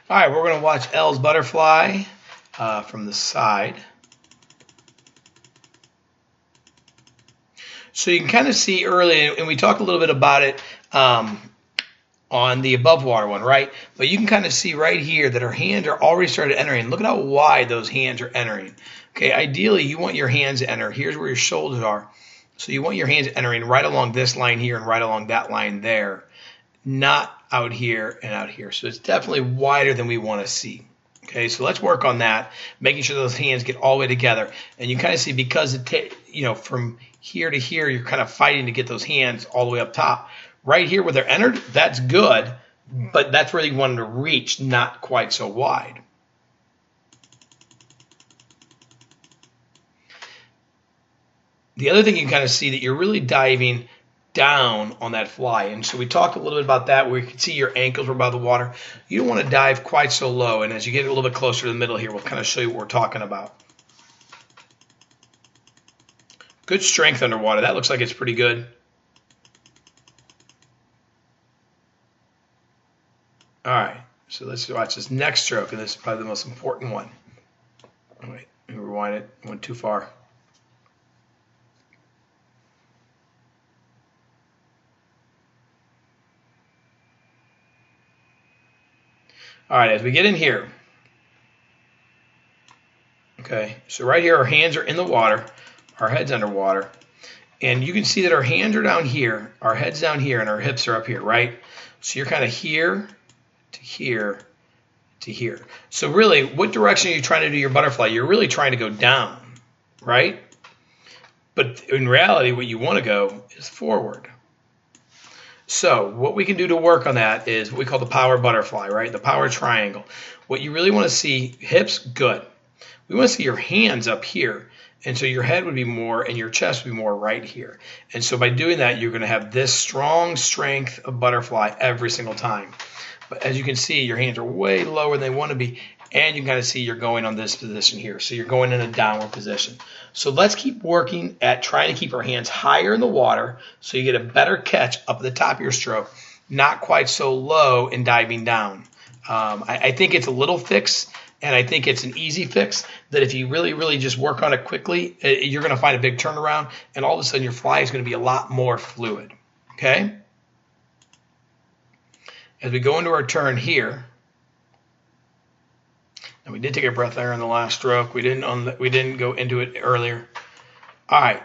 All right, we're going to watch Elle's butterfly from the side. So you can kind of see early, and we talked a little bit about it on the above water one, right? But you can kind of see right here that her hands are already started entering. Look at how wide those hands are entering. Okay, ideally you want your hands to enter. Here's where your shoulders are. So you want your hands entering right along this line here and right along that line there, not out here and out here. So it's definitely wider than we want to see. Okay, so let's work on that, making sure those hands get all the way together. And you kind of see, because from here to here, you're kind of fighting to get those hands all the way up top. Right here where they're entered, that's good, but that's where you want them to reach, not quite so wide. The other thing you can kind of see that you're really diving down on that fly. And so we talked a little bit about that, where you can see your ankles were above the water. You don't want to dive quite so low. And as you get a little bit closer to the middle here, we'll kind of show you what we're talking about. Good strength underwater. That looks like it's pretty good. All right, so let's watch this next stroke, and this is probably the most important one. Oh, wait, let me rewind it. I went too far. All right, as we get in here, okay, so right here our hands are in the water, our head's underwater, and you can see that our hands are down here, our head's down here, and our hips are up here, right? So you're kind of here to here to here. So really, what direction are you trying to do your butterfly? You're really trying to go down, right? But in reality, what you want to go is forward. So what we can do to work on that is what we call the power butterfly, right? The power triangle. What you really want to see, hips, good. We want to see your hands up here. And so your head would be more and your chest would be more right here. And so by doing that, you're going to have this strong strength of butterfly every single time. But as you can see, your hands are way lower than they want to be. And you can kind of see you're going on this position here. So you're going in a downward position. So let's keep working at trying to keep our hands higher in the water so you get a better catch up at the top of your stroke, not quite so low and diving down. I think it's a little fix, and I think it's an easy fix that if you really, really just work on it quickly, you're going to find a big turnaround, and all of a sudden your fly is going to be a lot more fluid. Okay? As we go into our turn here, and we did take a breath there in the last stroke. We didn't go into it earlier. All right.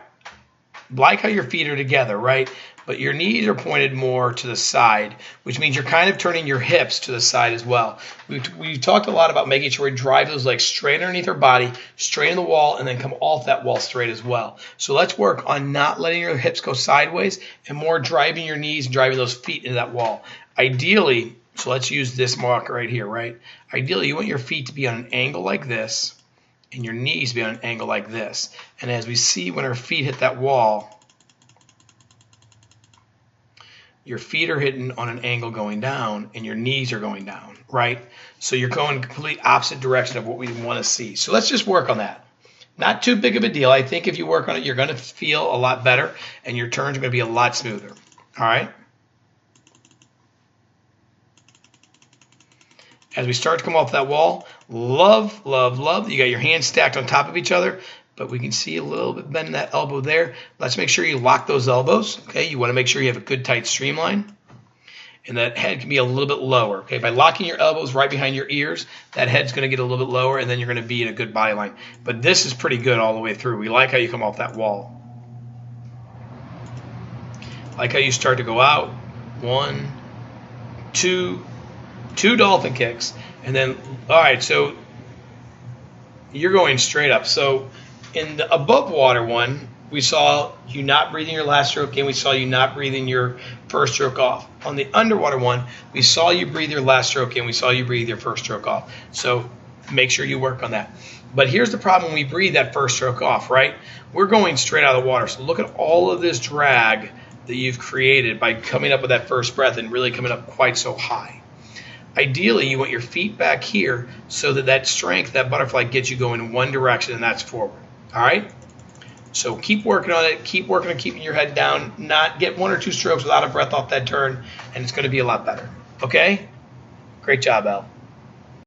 Like how your feet are together, right? But your knees are pointed more to the side, which means you're kind of turning your hips to the side as well. We've talked a lot about making sure we drive those legs straight underneath our body, straight in the wall, and then come off that wall straight as well. So let's work on not letting your hips go sideways and more driving your knees and driving those feet into that wall. Ideally, so let's use this marker right here, right? Ideally, you want your feet to be on an angle like this and your knees to be on an angle like this. And as we see when our feet hit that wall, your feet are hitting on an angle going down and your knees are going down, right? So you're going in complete opposite direction of what we want to see. So let's just work on that. Not too big of a deal. I think if you work on it, you're going to feel a lot better and your turns are going to be a lot smoother. All right? As we start to come off that wall, love, love, love. You got your hands stacked on top of each other, but we can see a little bit bend in that elbow there. Let's make sure you lock those elbows. Okay, you want to make sure you have a good tight streamline. And that head can be a little bit lower. Okay, by locking your elbows right behind your ears, that head's going to get a little bit lower, and then you're going to be in a good body line. But this is pretty good all the way through. We like how you come off that wall. Like how you start to go out. 1, 2, 2 dolphin kicks, and then, all right, so you're going straight up. So in the above water one, we saw you not breathing your last stroke in, we saw you not breathing your first stroke off. On the underwater one, we saw you breathe your last stroke in, we saw you breathe your first stroke off. So make sure you work on that. But here's the problem when we breathe that first stroke off, right? We're going straight out of the water. So look at all of this drag that you've created by coming up with that first breath and really coming up quite so high. Ideally, you want your feet back here so that that strength, that butterfly, gets you going in one direction, and that's forward. All right? So keep working on it. Keep working on keeping your head down. Not get 1 or 2 strokes without a breath off that turn, and it's going to be a lot better. Okay? Great job, Elle.